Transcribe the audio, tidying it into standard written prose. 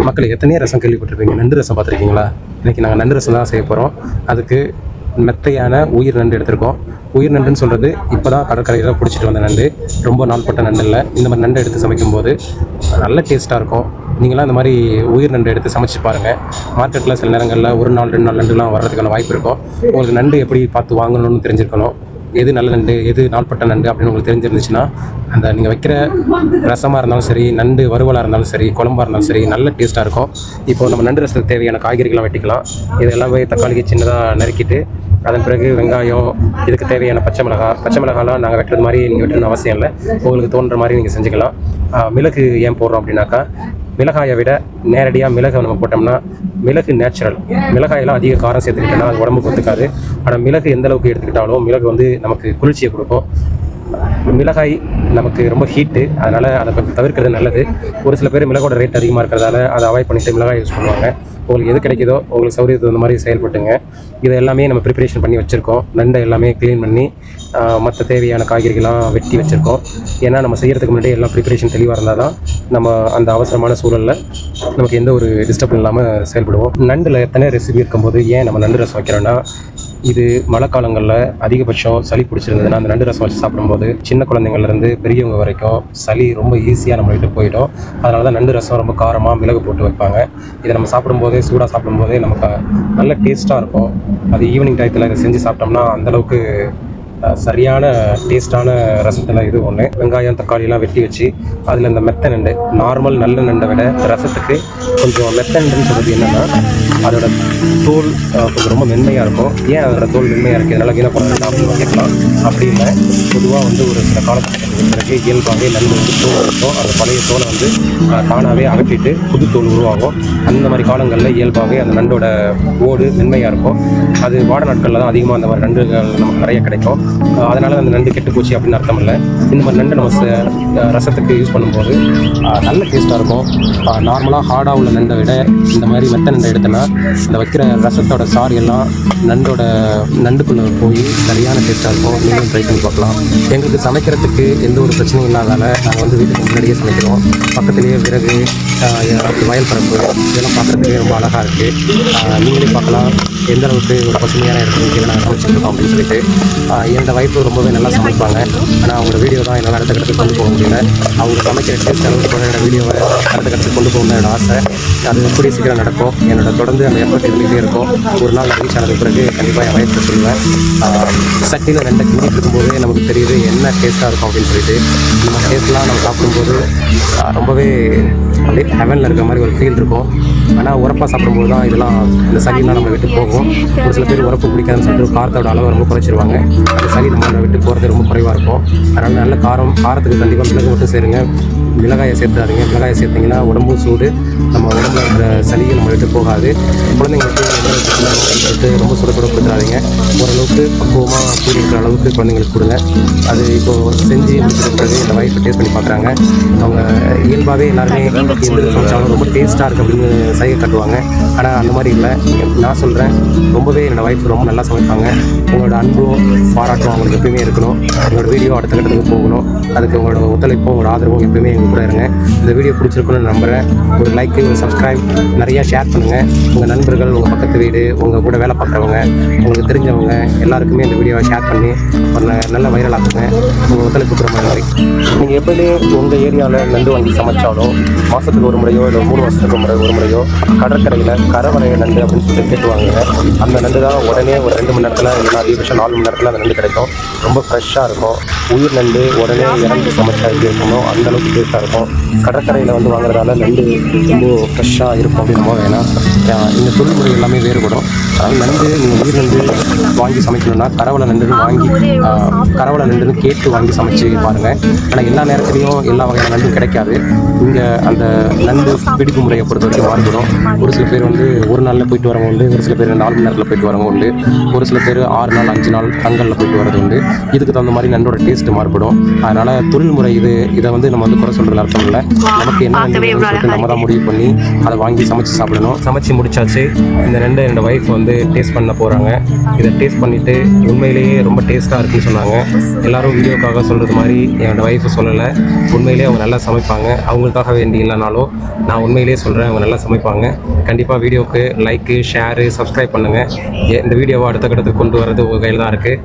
மக்கள் எத்தனையோ ரசம் கேள்விப்பட்டிருப்பீங்க, நண்டு ரசம் பார்த்துருக்கீங்களா? இன்றைக்கி நாங்கள் நண்டு ரசம் தான் செய்ய போகிறோம். அதுக்கு மெத்தையான உயிர் நண்டு எடுத்திருக்கோம். உயிர் நண்டுன்னு சொல்கிறது இப்போ தான் கடற்கரையில் பிடிச்சிட்டு வந்த நண்டு, ரொம்ப நாள்பட்ட நண்டு இல்லை. இந்த மாதிரி நண்டு எடுத்து சமைக்கும்போது நல்ல டேஸ்ட்டாக இருக்கும். நீங்களாம் இந்த மாதிரி உயிர் நண்டு எடுத்து சமைச்சு பாருங்கள். மார்க்கெட்டில் சில நேரங்களில் 1 நாள் 2 நாள் நண்டுலாம் வர்றதுக்கான வாய்ப்பு இருக்கும். உங்களுக்கு நண்டு எப்படி பார்த்து வாங்கணும்னு தெரிஞ்சிருக்கணும். எது நல்ல நண்டு, எது நாள்பட்ட நண்டு அப்படின்னு உங்களுக்கு தெரிஞ்சிருந்துச்சுன்னா, அந்த நீங்கள் வைக்கிற ரசமாக இருந்தாலும் சரி, நண்டு வறுவலாக இருந்தாலும் சரி, குழம்பாக இருந்தாலும் சரி, நல்ல டேஸ்ட்டாக இருக்கும். இப்போ நம்ம நண்டு ரசத்துக்கு தேவையான காய்கறிகளாம் வெட்டிக்கலாம். இது எல்லாமே தக்காளிக்கு சின்னதாக நறுக்கிட்டு, அதன் பிறகு வெங்காயம், இதுக்கு தேவையான பச்சை மிளகாலாம் நாங்கள் வெட்டுறது மாதிரி நீங்கள் வெட்டணும்னு அவசியம் இல்லை. உங்களுக்கு தோன்ற மாதிரி நீங்கள் செஞ்சுக்கலாம். மிளகு ஏன் போடுறோம் அப்படின்னாக்கா, மிளகாயை விட நேரடியாக மிளகை நம்ம போட்டோம்னா, மிளகு நேச்சுரல். மிளகாயெல்லாம் அதிக காரம் சேர்த்துக்கிட்டோம்னா அது உடம்புக்கு ஒத்துக்காது. ஆனால் மிளகு எந்த அளவுக்கு எடுத்துக்கிட்டாலும் மிளகு வந்து நமக்கு குளிர்ச்சியை கொடுக்கும். மிளகாய் நமக்கு ரொம்ப ஹீட்டு, அதனால் அதை கொஞ்சம் தவிர்க்கிறது நல்லது. ஒரு சில பேர் மிளகோட ரேட் அதிகமாக இருக்கிறதால அதை அவாய்ட் பண்ணிவிட்டு மிளகாய் யூஸ் பண்ணுவாங்க. உங்களுக்கு எது கிடைக்குதோ உங்களுக்கு சௌகரியத்துக்கு அந்த மாதிரி செயல்பட்டுங்க. இதை எல்லாமே நம்ம ப்ரிப்பரேஷன் பண்ணி வச்சுருக்கோம். நண்டை எல்லாமே க்ளீன் பண்ணி மற்ற தேவையான காய்கறிகள்லாம் வெட்டி வச்சுருக்கோம். ஏன்னா நம்ம செய்கிறதுக்கு முன்னாடி எல்லாம் ப்ரிப்பரேஷன் தெளிவாக இருந்தால் தான் நம்ம அந்த அவசரமான சூழலில் நமக்கு எந்த ஒரு டிஸ்டர்பன் இல்லாமல் செயல்படுவோம். நண்டில் எத்தனை ரெசிபி இருக்கும்போது ஏன் நம்ம நண்டு ரசம் வைக்கிறோன்னா, இது மழை காலங்களில் அதிகபட்சம் சளி பிடிச்சிருந்ததுன்னா அந்த நண்டு ரசம் வச்சு சாப்பிடும்போது சின்ன குழந்தைங்கள்லேருந்து பெரியவங்க வரைக்கும் சளி ரொம்ப ஈஸியாக நம்ம விட்டு போயிடும். அதனால தான் நண்டு ரசம் ரொம்ப காரமாக மிளகு போட்டு வைப்பாங்க. இதை நம்ம சாப்பிடும்போதே, சூடாக சாப்பிடும்போதே நமக்கு நல்ல டேஸ்ட்டாக இருக்கும். அது ஈவினிங் டயத்தில் இதை செஞ்சு சாப்பிட்டோம்னா அந்தளவுக்கு சரியான டேஸ்ட்டான ரசத்தில் இது ஒன்று. வெங்காயம் தக்காளியெலாம் வெட்டி வச்சு அதில் இந்த மெத்த நண்டு, நார்மல் நல்ல நண்டை விட ரசத்துக்கு கொஞ்சம் மெத்த நண்டுன்னு சொல்கிறது என்னென்னா, அதோட தோல் கொஞ்சம் ரொம்ப மென்மையாக இருக்கும். ஏன் அதோட தோல் மென்மையாக இருக்குது, இதனால் வீணாக போடுறது அப்படின்னு கேட்கலாம். அப்படி இல்லை, பொதுவாக வந்து ஒரு சில காலகட்டத்துக்கு பிறகு இயல்பாகவே நண்டு வந்து தோல் இருக்கும். அந்த பழைய தோலை வந்து தானாகவே அகற்றிட்டு புது தோல் உருவாகும். அந்த மாதிரி காலங்களில் இயல்பாகவே அந்த நண்டோட ஓடு மென்மையாக இருக்கும். அது வாட நாட்களில் தான் அதிகமாக அந்த மாதிரி நண்டுகள் நமக்கு நிறைய கிடைக்கும். அதனால் அந்த நண்டு கெட்டு போச்சு அப்படின்னு அர்த்தம் இல்லை. இந்த மாதிரி நண்டு நம்ம ரசத்துக்கு யூஸ் பண்ணும்போது நல்ல டேஸ்ட்டாக இருக்கும். நார்மலாக ஹார்டாக உள்ள நண்டை விட இந்த மாதிரி மெத்த நண்டை எடுத்தோன்னா இந்த வைக்கிற ரசத்தோட சாறு எல்லாம் நண்டுக்குள்ளே போய் சரியான டேஸ்ட்டாக இருக்கும். நீங்களும் ட்ரை பண்ணி பார்க்கலாம். எங்களுக்கு சமைக்கிறதுக்கு எந்த ஒரு பிரச்சனையும் இல்லாதால நாங்கள் வந்து வீட்டுக்கு முன்னாடியே சமைக்கிறோம். பக்கத்துலேயே விறகு, வயல் பரப்பு இதெல்லாம் பார்க்குறதுக்கே ரொம்ப அழகாக இருக்குது. நீங்களே பார்க்கலாம் எந்த அளவுக்கு ஒரு பசுமையான இடத்துக்கு நாங்கள் சமைச்சிருக்கோம் அப்படின்னு சொல்லிட்டு. என்னோட வைப்பு ரொம்பவே நல்லா சமைப்பாங்க. ஆனால் அவங்களோட வீடியோ தான் என்னால் அடுத்த கட்டத்துக்கு கொண்டு போக முடியல. அவங்க சமைக்கிற டேஸ்ட் அளவுக்கு என்னோட வீடியோவை அடுத்த கட்டத்துக்கு கொண்டு போகணும்னு என்னோட ஆசை. அது எப்படி சீக்கிரம் நடக்கும். என்னோட தொடர்ந்து அந்த எஃபர்ட் இருந்துகிட்டே இருக்கும். ஒரு நாள் ரீச் ஆனதுக்கு பிறகு கண்டிப்பாக என் வயசு சொல்லுவேன். சட்டியில் ரெண்டை கிண்டிட்டு இருக்கும்போதே நமக்கு தெரியுது என்ன டேஸ்ட்டாக இருக்கும் அப்படின்னு சொல்லிட்டு. இந்த டேஸ்ட்லாம் நம்ம சாப்பிடும்போது ரொம்பவே அப்படியே ஹெவனில் இருக்கிற மாதிரி ஒரு ஃபீல் இருக்கும். ஆனால் உரப்பாக சாப்பிடும்போது தான் இதெல்லாம் இந்த சளியெல்லாம் நம்ம விட்டு போகும். ஒரு சில பேர் உரப்பு பிடிக்காதுன்னு சொல்லிட்டு காரத்தோட அளவை ரொம்ப குறைச்சிருவாங்க. அந்த சளி நம்ம விட்டு போகிறது ரொம்ப குறைவாக இருக்கும். அதனால் நல்ல காரத்துக்கு கண்டிப்பாக மிளகு மட்டும் சேருங்க. மிளகாயை சேர்த்துறாதீங்க. மிளகாயை சேர்த்திங்கன்னா உடம்பும் சூடு, நம்ம உடம்புல இருக்கிற சளியை நம்ம விட்டு போகாது. குழந்தைங்களுக்கு சொல்லிட்டு ரொம்ப சுட கொடுத்துறாதீங்க. ஓரளவுக்கு பக்குவமாக கூடி இருக்கிற அளவுக்கு குழந்தைங்களுக்கு கொடுங்க. அது இப்போது செஞ்சு முடிச்சதுக்கு பிறகு இந்த வைஃப் டேஸ்ட் பண்ணி பார்க்குறாங்க. அவங்க இயல்பாகவே எல்லாருமே எந்த சமைச்சாலும் ரொம்ப டேஸ்ட்டாக இருக்குது அப்படின்னு சைகை காட்டுவாங்க. ஆனால் அந்த மாதிரி இல்லை. நான் சொல்கிறேன், ரொம்பவே என்னோடய வைஃப் ரொம்ப நல்லா சமைப்பாங்க. உங்களோட அன்பும் பாராட்டும் அவங்களுக்கு எப்பயுமே இருக்கணும். உங்களோட வீடியோ அடுத்த கட்டத்துக்கு போகணும். அதுக்கு உங்களோட ஒத்துழைப்பும் உங்களோட ஆதரவும் எப்பயுமே எங்கள் கூட இருங்க. இந்த வீடியோ பிடிச்சிருக்குன்னு நம்புகிறேன். ஒரு லைக்கு, ஒரு சப்ஸ்கிரைப், நிறையா ஷேர் பண்ணுங்கள். உங்கள் நண்பர்கள், உங்கள் பக்கத்து வீடு, உங்கள் கூட வேலை பார்க்குறவங்க, உங்களுக்கு தெரிஞ்சவங்க எல்லாருக்குமே இந்த வீடியோவை ஷேர் பண்ணி ஒரு நல்ல வைரல் ஆக்குங்க. உங்கள் ஒத்துழைப்புக்கு ரொம்ப நன்றி. நீங்கள் எப்போயுமே உங்கள் ஏரியாவில் நண்டு வாங்கி சமைச்சாலும் மாதத்துக்கு ஒரு முறையோ இல்லை 3 மாதத்துக்கு ஒரு முறையோ கடற்கரையில் கரவரைய நண்டு அப்படின்னு சொல்லிட்டு கேட்டுவாங்க. அந்த நண்டு தான் உடனே ஒரு 2 மணி நேரத்தில் இல்லைனா அதிகபட்சம் 4 மணி நேரத்தில் அந்த நண்டு கிடைக்கும். ரொம்ப ஃப்ரெஷ்ஷாக இருக்கும். உயிர் நண்டு உடனே இறந்து சமைச்சா எப்படி இருக்கணும் அந்தளவுக்கு டேஸ்ட்டாக இருக்கும். கடற்கரையில் வந்து வாங்குறதால நண்டு ரொம்ப ஃப்ரெஷ்ஷாக இருக்கும் அப்படின்னு நம்ம வேணாம். இந்த தொழில்முறை எல்லாமே வேறுபடும். அதாவது நண்டு நீங்கள் உயிர் நண்டு வாங்கி சமைக்கணும்னா கரவலை நண்டுன்னு கேட்டு வாங்கி சமைச்சு பாருங்கள். ஆனால் எல்லா நேரத்துலையும் எல்லா வகையான நண்டும் கிடைக்காது. இங்கே அந்த நண்டு பிடிப்பு முறையை பொறுத்த வரைக்கும் மாறுபடும். ஒரு சில பேர் வந்து ஒரு நாளில் போயிட்டு வரவங்க உண்டு, ஒரு சில பேர் 4 மணி நேரத்தில் போயிட்டு வரவங்க உண்டு, ஒரு சில பேர் 6 நாள் 5 நாள் தங்கலில் போயிட்டு வரது உண்டு. இதுக்கு தகுந்த மாதிரி நண்டோட டேஸ்ட்டு மாறுபடும். அதனால் தொழில்முறை இதை வந்து நம்ம வந்து குறை சொல்ல சொல்கிறதுல அர்த்தம் இல்லை. நமக்கு என்ன நண்டு வேணும்னு சொல்லிட்டு நம்ம தான் முடிவு பண்ணி அதை வாங்கி சமைச்சு சாப்பிடணும். சமைச்சு முடிச்சாச்சு. இந்த நண்டு என்னோடய ஒய்ஃப் வந்து டேஸ்ட் பண்ண போகிறாங்க. இதை டேஸ்ட் பண்ணிவிட்டு உண்மையிலேயே ரொம்ப டேஸ்ட்டாக இருக்குன்னு சொன்னாங்க. எல்லோரும் வீடியோக்காக சொல்கிறது மாதிரி என்னோடய ஒய்ஃபு சொல்லலை. உண்மையிலேயே அவங்க நல்லா சமைப்பாங்க. அவங்களுக்காக வேண்டி இல்லைனாலும் நான் உண்மையிலேயே சொல்கிறேன், அவங்க நல்லா சமைப்பாங்க. கண்டிப்பாக வீடியோவுக்கு லைக்கு, ஷேரு, சப்ஸ்கிரைப் பண்ணுங்கள். இந்த வீடியோவை அடுத்த கட்டத்துக்கு கொண்டு வரது உங்கள் கையில் தான் இருக்குது.